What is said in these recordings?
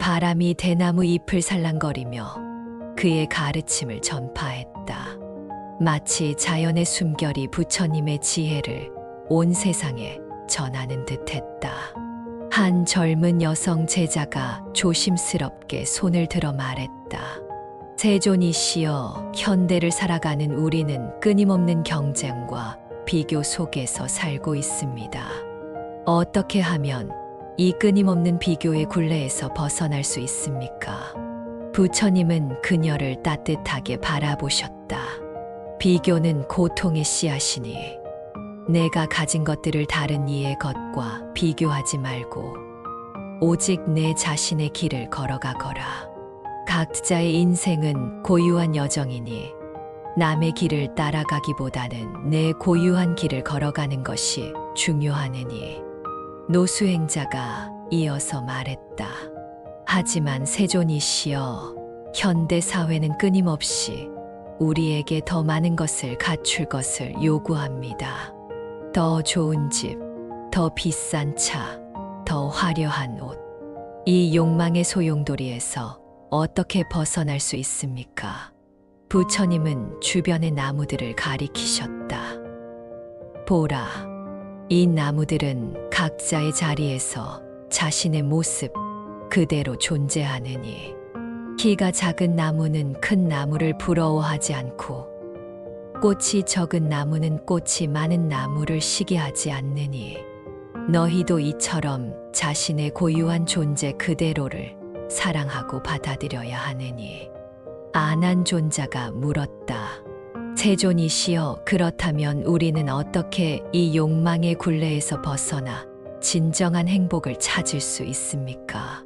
바람이 대나무 잎을 살랑거리며 그의 가르침을 전파했다. 마치 자연의 숨결이 부처님의 지혜를 온 세상에 전하는 듯했다. 한 젊은 여성 제자가 조심스럽게 손을 들어 말했다. 세존이시여, 현대를 살아가는 우리는 끊임없는 경쟁과 비교 속에서 살고 있습니다. 어떻게 하면 이 끊임없는 비교의 굴레에서 벗어날 수 있습니까? 부처님은 그녀를 따뜻하게 바라보셨다. 비교는 고통의 씨앗이니 내가 가진 것들을 다른 이의 것과 비교하지 말고 오직 내 자신의 길을 걸어가거라. 각자의 인생은 고유한 여정이니 남의 길을 따라가기보다는 내 고유한 길을 걸어가는 것이 중요하느니 노수행자가 이어서 말했다. 하지만 세존이시여, 현대 사회는 끊임없이 우리에게 더 많은 것을 갖출 것을 요구합니다. 더 좋은 집, 더 비싼 차, 더 화려한 옷. 이 욕망의 소용돌이에서 어떻게 벗어날 수 있습니까? 부처님은 주변의 나무들을 가리키셨다. 보라, 이 나무들은 각자의 자리에서 자신의 모습 그대로 존재하느니 키가 작은 나무는 큰 나무를 부러워하지 않고 꽃이 적은 나무는 꽃이 많은 나무를 시기하지 않느니 너희도 이처럼 자신의 고유한 존재 그대로를 사랑하고 받아들여야 하느니. 아난존자가 물었다. 세존이시여, 그렇다면 우리는 어떻게 이 욕망의 굴레에서 벗어나 진정한 행복을 찾을 수 있습니까?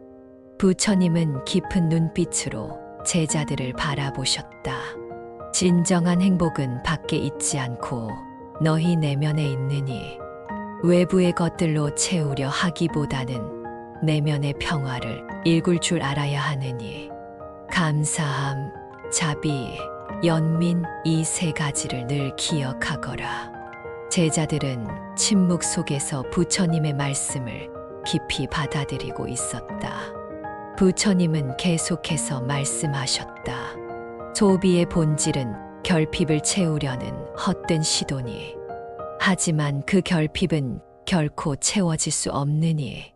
부처님은 깊은 눈빛으로 제자들을 바라보셨다. 진정한 행복은 밖에 있지 않고 너희 내면에 있느니 외부의 것들로 채우려 하기보다는 내면의 평화를 일굴 줄 알아야 하느니 감사함, 자비, 연민 이 세 가지를 늘 기억하거라. 제자들은 침묵 속에서 부처님의 말씀을 깊이 받아들이고 있었다. 부처님은 계속해서 말씀하셨다. 소비의 본질은 결핍을 채우려는 헛된 시도니 하지만 그 결핍은 결코 채워질 수 없느니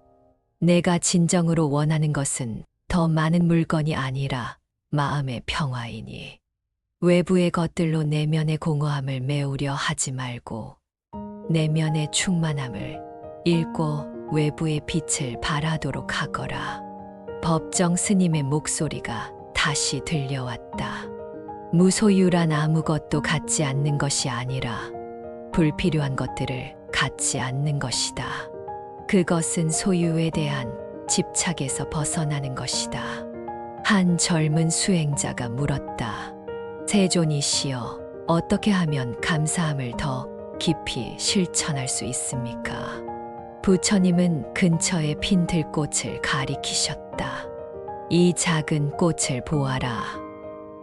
내가 진정으로 원하는 것은 더 많은 물건이 아니라 마음의 평화이니 외부의 것들로 내면의 공허함을 메우려 하지 말고 내면의 충만함을 잃고 외부의 빛을 발하도록 하거라. 법정 스님의 목소리가 다시 들려왔다. 무소유란 아무것도 갖지 않는 것이 아니라 불필요한 것들을 갖지 않는 것이다. 그것은 소유에 대한 집착에서 벗어나는 것이다. 한 젊은 수행자가 물었다. 세존이시여, 어떻게 하면 감사함을 더 깊이 실천할 수 있습니까? 부처님은 근처에 핀 들꽃을 가리키셨다. 이 작은 꽃을 보아라.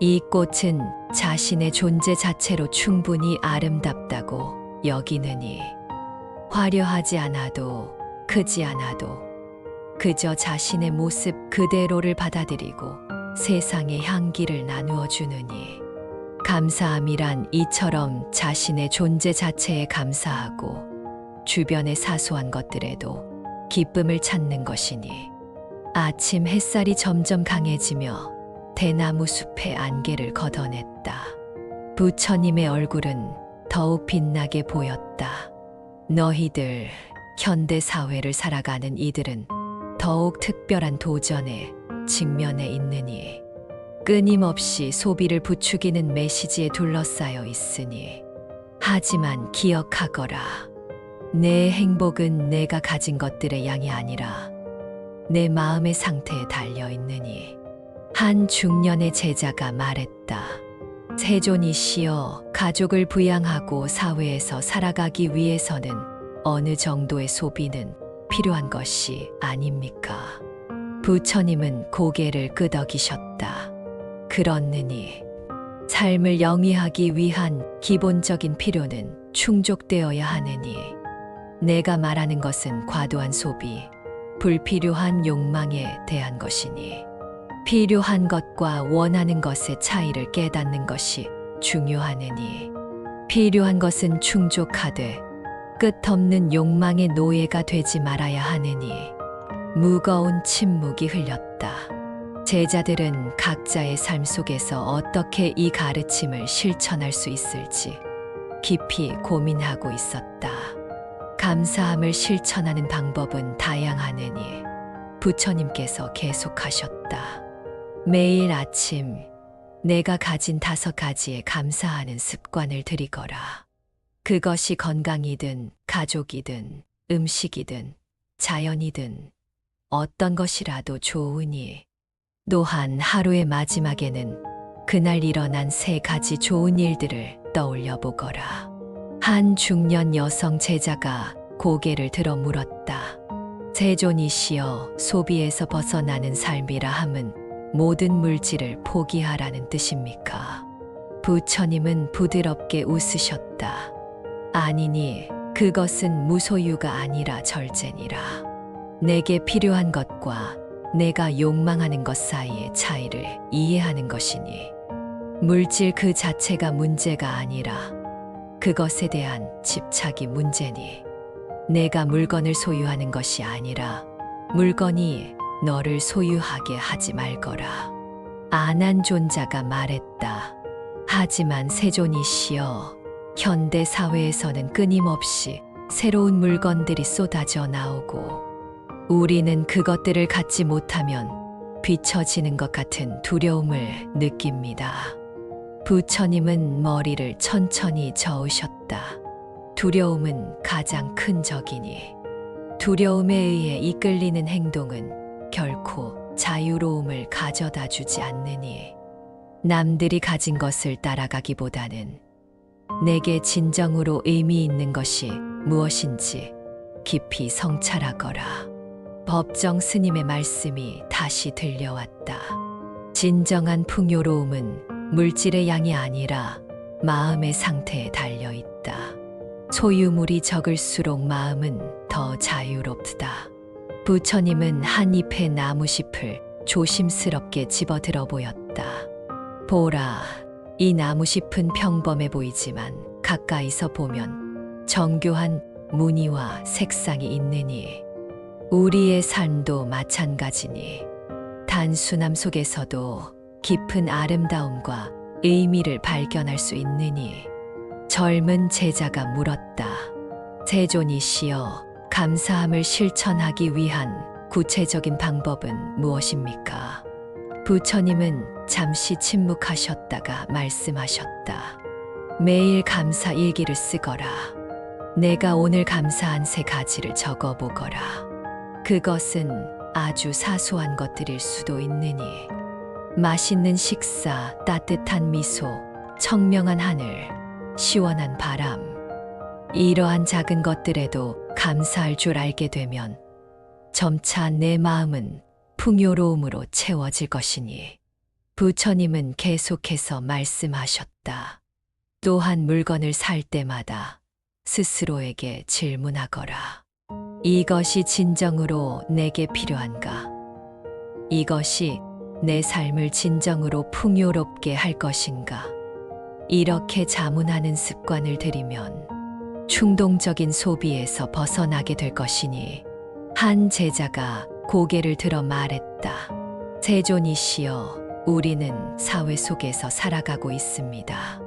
이 꽃은 자신의 존재 자체로 충분히 아름답다고 여기느니 화려하지 않아도 크지 않아도 그저 자신의 모습 그대로를 받아들이고 세상의 향기를 나누어 주느니 감사함이란 이처럼 자신의 존재 자체에 감사하고 주변의 사소한 것들에도 기쁨을 찾는 것이니 아침 햇살이 점점 강해지며 대나무 숲의 안개를 걷어냈다. 부처님의 얼굴은 더욱 빛나게 보였다. 너희들, 현대 사회를 살아가는 이들은 더욱 특별한 도전에 직면해 있느니 끊임없이 소비를 부추기는 메시지에 둘러싸여 있으니 하지만 기억하거라. 내 행복은 내가 가진 것들의 양이 아니라 내 마음의 상태에 달려 있느니. 한 중년의 제자가 말했다. 세존이시여, 가족을 부양하고 사회에서 살아가기 위해서는 어느 정도의 소비는 필요한 것이 아닙니까? 부처님은 고개를 끄덕이셨다. 그렇느니 삶을 영위하기 위한 기본적인 필요는 충족되어야 하느니 내가 말하는 것은 과도한 소비, 불필요한 욕망에 대한 것이니 필요한 것과 원하는 것의 차이를 깨닫는 것이 중요하느니 필요한 것은 충족하되 끝없는 욕망의 노예가 되지 말아야 하느니 무거운 침묵이 흘렸다. 제자들은 각자의 삶 속에서 어떻게 이 가르침을 실천할 수 있을지 깊이 고민하고 있었다. 감사함을 실천하는 방법은 다양하느니 부처님께서 계속하셨다. 매일 아침 내가 가진 5가지의 감사하는 습관을 들이거라. 그것이 건강이든 가족이든 음식이든 자연이든 어떤 것이라도 좋으니 또한 하루의 마지막에는 그날 일어난 3가지 좋은 일들을 떠올려 보거라. 한 중년 여성 제자가 고개를 들어 물었다. 세존이시여, 소비에서 벗어나는 삶이라 함은 모든 물질을 포기하라는 뜻입니까? 부처님은 부드럽게 웃으셨다. 아니니 그것은 무소유가 아니라 절제니라. 내게 필요한 것과 내가 욕망하는 것 사이의 차이를 이해하는 것이니 물질 그 자체가 문제가 아니라 그것에 대한 집착이 문제니 내가 물건을 소유하는 것이 아니라 물건이 너를 소유하게 하지 말거라. 아난존자가 말했다. 하지만 세존이시여, 현대 사회에서는 끊임없이 새로운 물건들이 쏟아져 나오고 우리는 그것들을 갖지 못하면 비춰지는 것 같은 두려움을 느낍니다. 부처님은 머리를 천천히 저으셨다. 두려움은 가장 큰 적이니 두려움에 의해 이끌리는 행동은 결코 자유로움을 가져다 주지 않느니 남들이 가진 것을 따라가기보다는 내게 진정으로 의미 있는 것이 무엇인지 깊이 성찰하거라. 법정 스님의 말씀이 다시 들려왔다. 진정한 풍요로움은 물질의 양이 아니라 마음의 상태에 달려있다. 소유물이 적을수록 마음은 더 자유롭다. 부처님은 한 잎의 나무잎을 조심스럽게 집어들어 보였다. 보라, 이 나무잎은 평범해 보이지만 가까이서 보면 정교한 무늬와 색상이 있느니 우리의 삶도 마찬가지니 단순함 속에서도 깊은 아름다움과 의미를 발견할 수 있느니 젊은 제자가 물었다. 세존이시여, 감사함을 실천하기 위한 구체적인 방법은 무엇입니까? 부처님은 잠시 침묵하셨다가 말씀하셨다. 매일 감사 일기를 쓰거라. 내가 오늘 감사한 3가지를 적어보거라. 그것은 아주 사소한 것들일 수도 있느니 맛있는 식사, 따뜻한 미소, 청명한 하늘, 시원한 바람. 이러한 작은 것들에도 감사할 줄 알게 되면 점차 내 마음은 풍요로움으로 채워질 것이니 부처님은 계속해서 말씀하셨다. 또한 물건을 살 때마다 스스로에게 질문하거라. 이것이 진정으로 내게 필요한가? 이것이 내 삶을 진정으로 풍요롭게 할 것인가? 이렇게 자문하는 습관을 들이면 충동적인 소비에서 벗어나게 될 것이니 한 제자가 고개를 들어 말했다. 세존이시여, 우리는 사회 속에서 살아가고 있습니다.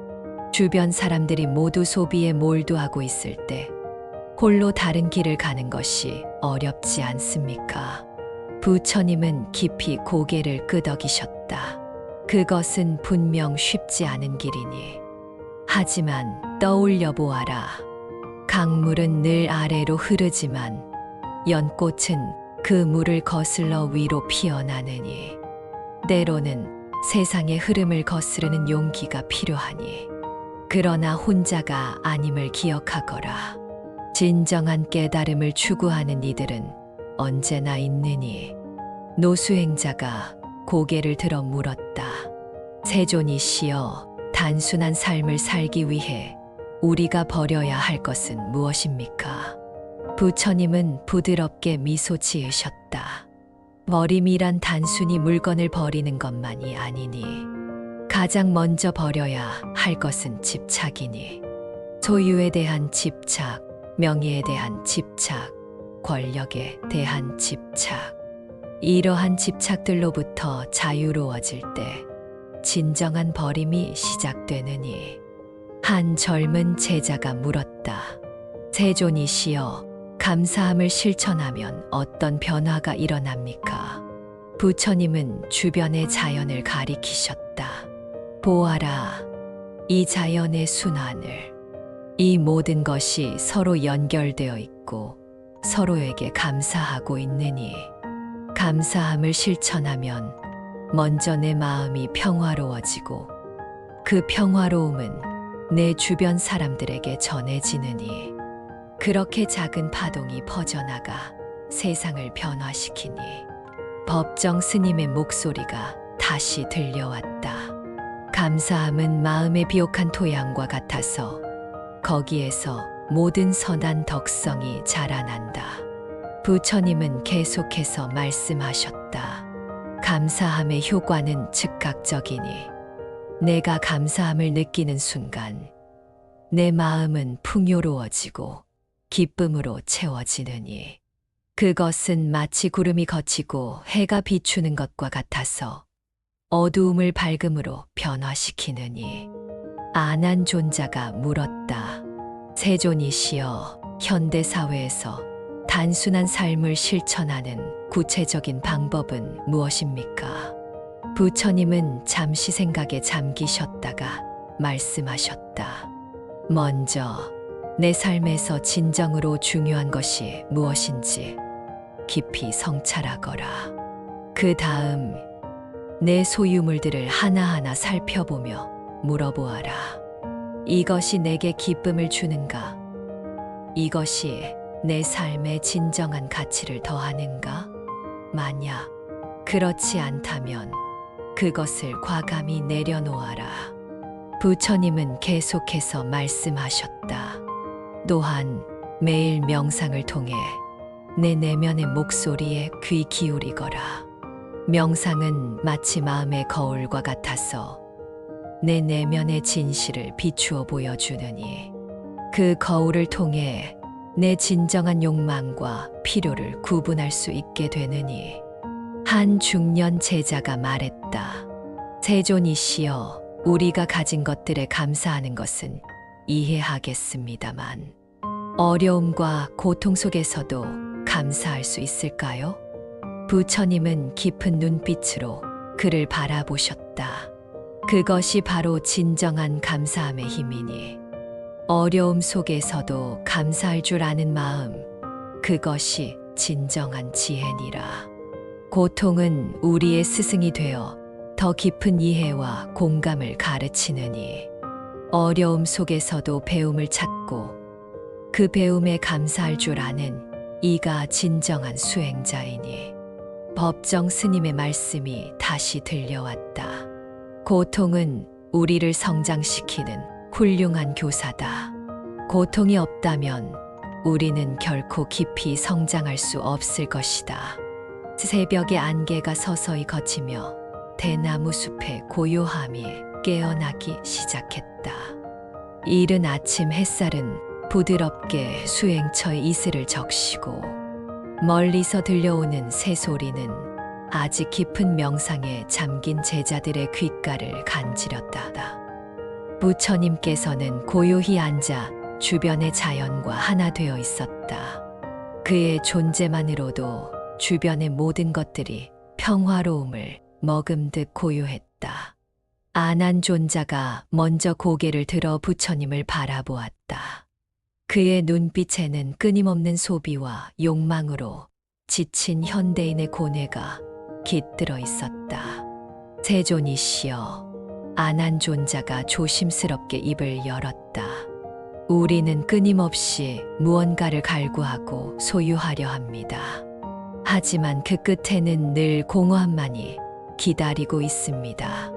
주변 사람들이 모두 소비에 몰두하고 있을 때 홀로 다른 길을 가는 것이 어렵지 않습니까? 부처님은 깊이 고개를 끄덕이셨다. 그것은 분명 쉽지 않은 길이니 하지만 떠올려 보아라. 강물은 늘 아래로 흐르지만 연꽃은 그 물을 거슬러 위로 피어나느니 때로는 세상의 흐름을 거스르는 용기가 필요하니 그러나 혼자가 아님을 기억하거라. 진정한 깨달음을 추구하는 이들은 언제나 있느니. 노수행자가 고개를 들어 물었다. 세존이시여, 단순한 삶을 살기 위해 우리가 버려야 할 것은 무엇입니까? 부처님은 부드럽게 미소 지으셨다. 버림이란 단순히 물건을 버리는 것만이 아니니 가장 먼저 버려야 할 것은 집착이니 소유에 대한 집착, 명예에 대한 집착, 권력에 대한 집착. 이러한 집착들로부터 자유로워질 때 진정한 버림이 시작되느니 한 젊은 제자가 물었다. 세존이시여, 감사함을 실천하면 어떤 변화가 일어납니까? 부처님은 주변의 자연을 가리키셨다. 보아라, 이 자연의 순환을. 이 모든 것이 서로 연결되어 있고 서로에게 감사하고 있느니 감사함을 실천하면 먼저 내 마음이 평화로워지고 그 평화로움은 내 주변 사람들에게 전해지느니 그렇게 작은 파동이 퍼져나가 세상을 변화시키니 법정 스님의 목소리가 다시 들려왔다. 감사함은 마음의 비옥한 토양과 같아서 거기에서 모든 선한 덕성이 자라난다. 부처님은 계속해서 말씀하셨다. 감사함의 효과는 즉각적이니 내가 감사함을 느끼는 순간 내 마음은 풍요로워지고 기쁨으로 채워지느니 그것은 마치 구름이 걷히고 해가 비추는 것과 같아서 어두움을 밝음으로 변화시키느니 아난존자가 물었다. 세존이시여, 현대사회에서 단순한 삶을 실천하는 구체적인 방법은 무엇입니까? 부처님은 잠시 생각에 잠기셨다가 말씀하셨다. 먼저 내 삶에서 진정으로 중요한 것이 무엇인지 깊이 성찰하거라. 그 다음 내 소유물들을 하나하나 살펴보며 물어보아라. 이것이 내게 기쁨을 주는가? 이것이 내 삶의 진정한 가치를 더하는가? 만약 그렇지 않다면 그것을 과감히 내려놓아라. 부처님은 계속해서 말씀하셨다. 또한 매일 명상을 통해 내 내면의 목소리에 귀 기울이거라. 명상은 마치 마음의 거울과 같아서 내 내면의 진실을 비추어 보여주느니 그 거울을 통해 내 진정한 욕망과 필요를 구분할 수 있게 되느니 한 중년 제자가 말했다. 세존이시여, 우리가 가진 것들에 감사하는 것은 이해하겠습니다만 어려움과 고통 속에서도 감사할 수 있을까요? 부처님은 깊은 눈빛으로 그를 바라보셨다. 그것이 바로 진정한 감사함의 힘이니 어려움 속에서도 감사할 줄 아는 마음, 그것이 진정한 지혜니라. 고통은 우리의 스승이 되어 더 깊은 이해와 공감을 가르치느니 어려움 속에서도 배움을 찾고 그 배움에 감사할 줄 아는 이가 진정한 수행자이니 법정 스님의 말씀이 다시 들려왔다. 고통은 우리를 성장시키는 훌륭한 교사다. 고통이 없다면 우리는 결코 깊이 성장할 수 없을 것이다. 새벽의 안개가 서서히 걷히며 대나무 숲의 고요함이 깨어나기 시작했다. 이른 아침 햇살은 부드럽게 수행처의 이슬을 적시고 멀리서 들려오는 새소리는 아직 깊은 명상에 잠긴 제자들의 귓가를 간지렸다. 부처님께서는 고요히 앉아 주변의 자연과 하나 되어 있었다. 그의 존재만으로도 주변의 모든 것들이 평화로움을 머금듯 고요했다. 아난존자가 먼저 고개를 들어 부처님을 바라보았다. 그의 눈빛에는 끊임없는 소비와 욕망으로 지친 현대인의 고뇌가 깃들어 있었다. 세존이시여, 아난존자가 조심스럽게 입을 열었다. 우리는 끊임없이 무언가를 갈구하고 소유하려 합니다. 하지만 그 끝에는 늘 공허함만이 기다리고 있습니다.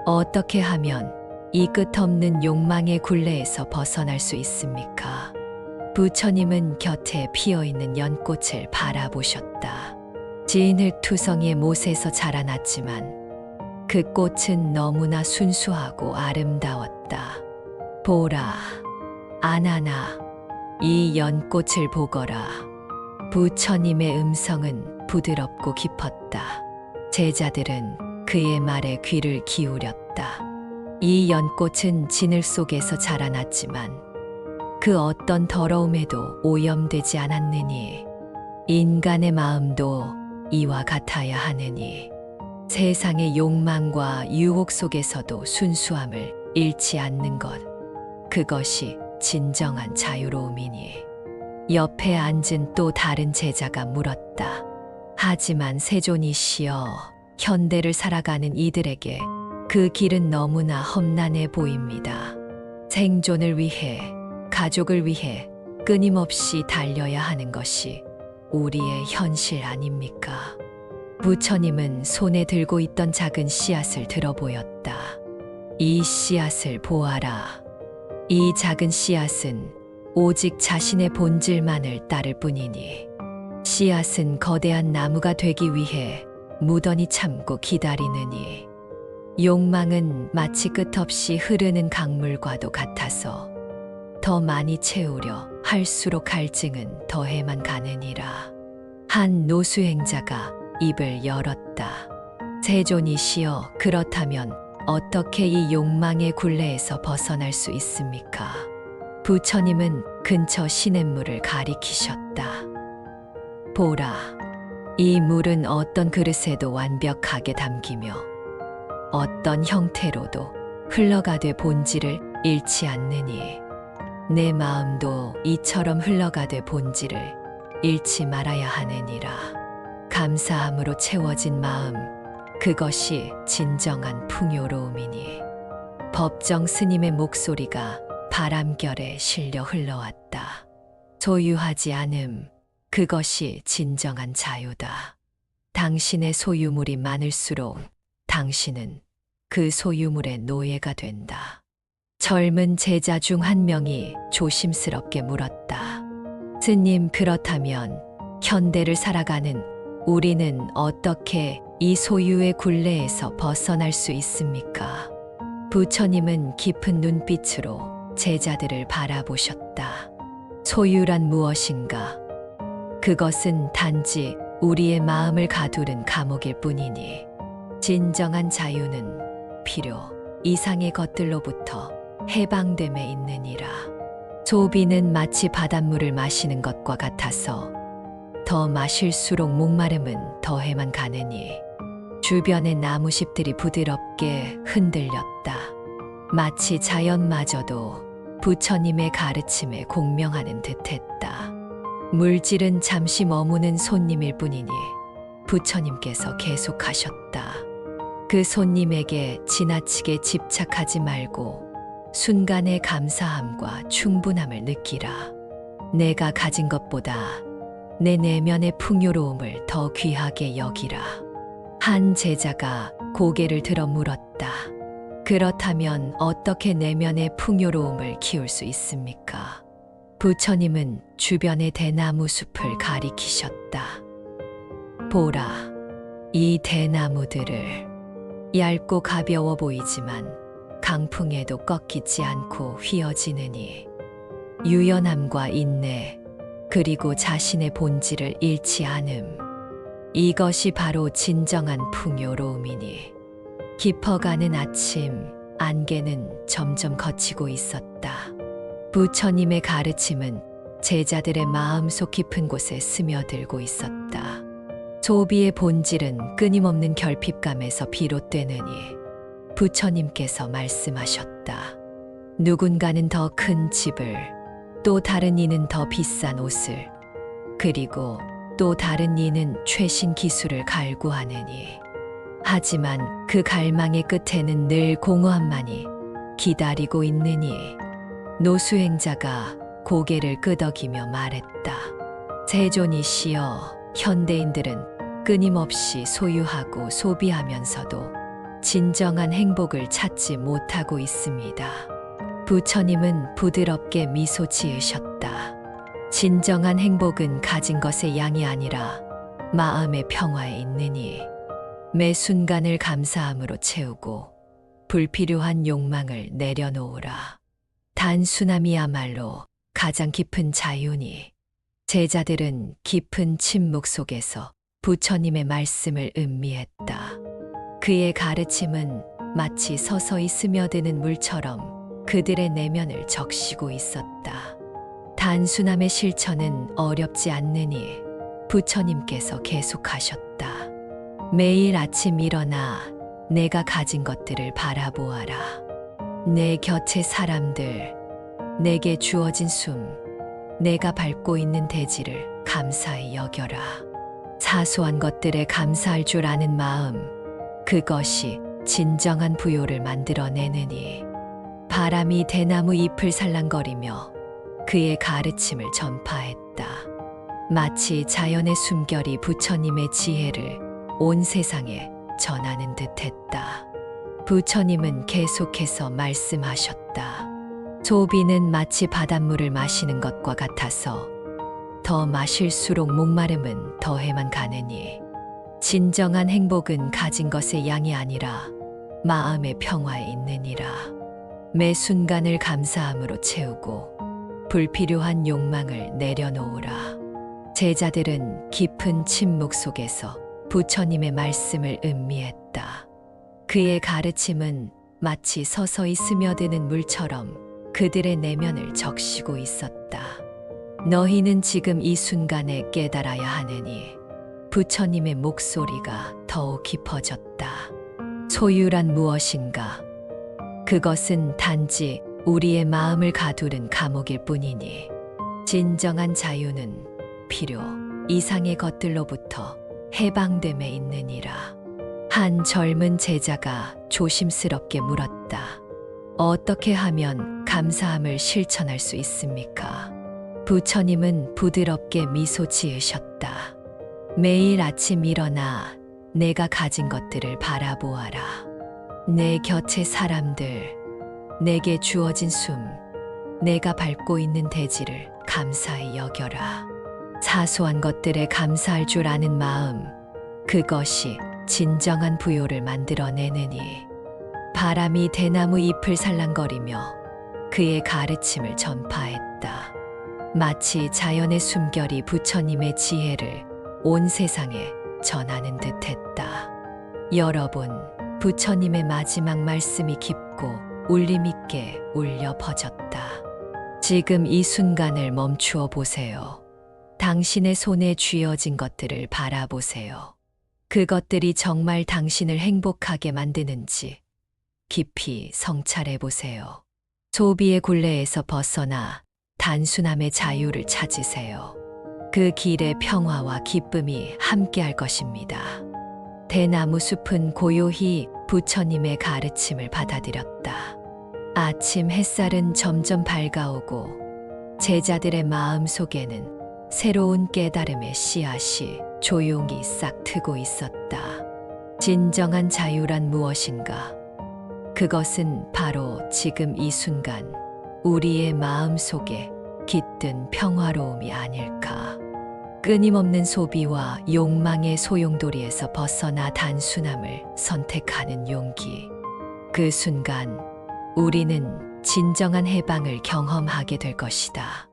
어떻게 하면 이 끝없는 욕망의 굴레에서 벗어날 수 있습니까? 부처님은 곁에 피어있는 연꽃을 바라보셨다. 진흙 투성이의 못에서 자라났지만 그 꽃은 너무나 순수하고 아름다웠다. 보라, 아나나, 이 연꽃을 보거라. 부처님의 음성은 부드럽고 깊었다. 제자들은 그의 말에 귀를 기울였다. 이 연꽃은 진흙 속에서 자라났지만 그 어떤 더러움에도 오염되지 않았느니 인간의 마음도 이와 같아야 하느니 세상의 욕망과 유혹 속에서도 순수함을 잃지 않는 것, 그것이 진정한 자유로움이니. 옆에 앉은 또 다른 제자가 물었다. 하지만 세존이시여, 현대를 살아가는 이들에게 그 길은 너무나 험난해 보입니다. 생존을 위해, 가족을 위해 끊임없이 달려야 하는 것이 우리의 현실 아닙니까? 부처님은 손에 들고 있던 작은 씨앗을 들어 보였다. 이 씨앗을 보아라. 이 작은 씨앗은 오직 자신의 본질만을 따를 뿐이니 씨앗은 거대한 나무가 되기 위해 무던히 참고 기다리느니 욕망은 마치 끝없이 흐르는 강물과도 같아서 더 많이 채우려 할수록 갈증은 더해만 가느니라. 한 노수행자가 입을 열었다. 세존이시여, 그렇다면 어떻게 이 욕망의 굴레에서 벗어날 수 있습니까? 부처님은 근처 시냇물을 가리키셨다. 보라, 이 물은 어떤 그릇에도 완벽하게 담기며 어떤 형태로도 흘러가되 본질을 잃지 않느니 내 마음도 이처럼 흘러가되 본질을 잃지 말아야 하느니라. 감사함으로 채워진 마음, 그것이 진정한 풍요로움이니. 법정 스님의 목소리가 바람결에 실려 흘러왔다. 소유하지 않음, 그것이 진정한 자유다. 당신의 소유물이 많을수록 당신은 그 소유물의 노예가 된다. 젊은 제자 중 한 명이 조심스럽게 물었다. 스님, 그렇다면 현대를 살아가는 우리는 어떻게 이 소유의 굴레에서 벗어날 수 있습니까? 부처님은 깊은 눈빛으로 제자들을 바라보셨다. 소유란 무엇인가? 그것은 단지 우리의 마음을 가두는 감옥일 뿐이니 진정한 자유는 필요 이상의 것들로부터 해방됨에 있느니라. 소비는 마치 바닷물을 마시는 것과 같아서 더 마실수록 목마름은 더해만 가느니 주변의 나무잎들이 부드럽게 흔들렸다. 마치 자연마저도 부처님의 가르침에 공명하는 듯했다. 물질은 잠시 머무는 손님일 뿐이니 부처님께서 계속하셨다. 그 손님에게 지나치게 집착하지 말고 순간의 감사함과 충분함을 느끼라. 내가 가진 것보다 내 내면의 풍요로움을 더 귀하게 여기라. 한 제자가 고개를 들어 물었다. 그렇다면 어떻게 내면의 풍요로움을 키울 수 있습니까? 부처님은 주변의 대나무 숲을 가리키셨다. 보라, 이 대나무들을 얇고 가벼워 보이지만 강풍에도 꺾이지 않고 휘어지느니 유연함과 인내, 그리고 자신의 본질을 잃지 않음, 이것이 바로 진정한 풍요로움이니. 깊어가는 아침, 안개는 점점 걷히고 있었다. 부처님의 가르침은 제자들의 마음속 깊은 곳에 스며들고 있었다. 소비의 본질은 끊임없는 결핍감에서 비롯되느니 부처님께서 말씀하셨다. 누군가는 더 큰 집을, 또 다른 이는 더 비싼 옷을, 그리고 또 다른 이는 최신 기술을 갈구하느니 하지만 그 갈망의 끝에는 늘 공허함만이 기다리고 있느니. 노수행자가 고개를 끄덕이며 말했다. 세존이시여, 현대인들은 끊임없이 소유하고 소비하면서도 진정한 행복을 찾지 못하고 있습니다. 부처님은 부드럽게 미소 지으셨다. 진정한 행복은 가진 것의 양이 아니라 마음의 평화에 있느니 매 순간을 감사함으로 채우고 불필요한 욕망을 내려놓으라. 단순함이야말로 가장 깊은 자유니 제자들은 깊은 침묵 속에서 부처님의 말씀을 음미했다. 그의 가르침은 마치 서서히 스며드는 물처럼 그들의 내면을 적시고 있었다. 단순함의 실천은 어렵지 않느니 부처님께서 계속하셨다. 매일 아침 일어나 내가 가진 것들을 바라보아라. 내 곁의 사람들, 내게 주어진 숨, 내가 밟고 있는 대지를 감사히 여겨라. 사소한 것들에 감사할 줄 아는 마음, 그것이 진정한 부요를 만들어내느니 바람이 대나무 잎을 살랑거리며 그의 가르침을 전파했다. 마치 자연의 숨결이 부처님의 지혜를 온 세상에 전하는 듯했다. 부처님은 계속해서 말씀하셨다. 소비는 마치 바닷물을 마시는 것과 같아서 더 마실수록 목마름은 더해만 가느니 진정한 행복은 가진 것의 양이 아니라 마음의 평화에 있느니라. 매 순간을 감사함으로 채우고 불필요한 욕망을 내려놓으라. 제자들은 깊은 침묵 속에서 부처님의 말씀을 음미했다. 그의 가르침은 마치 서서히 스며드는 물처럼 그들의 내면을 적시고 있었다. 너희는 지금 이 순간에 깨달아야 하느니 부처님의 목소리가 더욱 깊어졌다. 소유란 무엇인가? 그것은 단지 우리의 마음을 가두는 감옥일 뿐이니 진정한 자유는 필요 이상의 것들로부터 해방됨에 있느니라. 한 젊은 제자가 조심스럽게 물었다. 어떻게 하면 감사함을 실천할 수 있습니까? 부처님은 부드럽게 미소 지으셨다. 매일 아침 일어나 내가 가진 것들을 바라보아라. 내 곁의 사람들, 내게 주어진 숨, 내가 밟고 있는 대지를 감사히 여겨라. 사소한 것들에 감사할 줄 아는 마음, 그것이 진정한 부요를 만들어내느니 바람이 대나무 잎을 살랑거리며 그의 가르침을 전파했다. 마치 자연의 숨결이 부처님의 지혜를 온 세상에 전하는 듯했다. 여러분, 부처님의 마지막 말씀이 깊고 울림 있게 울려 퍼졌다. 지금 이 순간을 멈추어 보세요. 당신의 손에 쥐어진 것들을 바라보세요. 그것들이 정말 당신을 행복하게 만드는지 깊이 성찰해 보세요. 소비의 굴레에서 벗어나 단순함의 자유를 찾으세요. 그 길에 평화와 기쁨이 함께할 것입니다. 대나무 숲은 고요히 부처님의 가르침을 받아들였다. 아침 햇살은 점점 밝아오고 제자들의 마음 속에는 새로운 깨달음의 씨앗이 조용히 싹 트고 있었다. 진정한 자유란 무엇인가? 그것은 바로 지금 이 순간 우리의 마음 속에 깃든 평화로움이 아닐까. 끊임없는 소비와 욕망의 소용돌이에서 벗어나 단순함을 선택하는 용기. 그 순간 우리는 진정한 해방을 경험하게 될 것이다.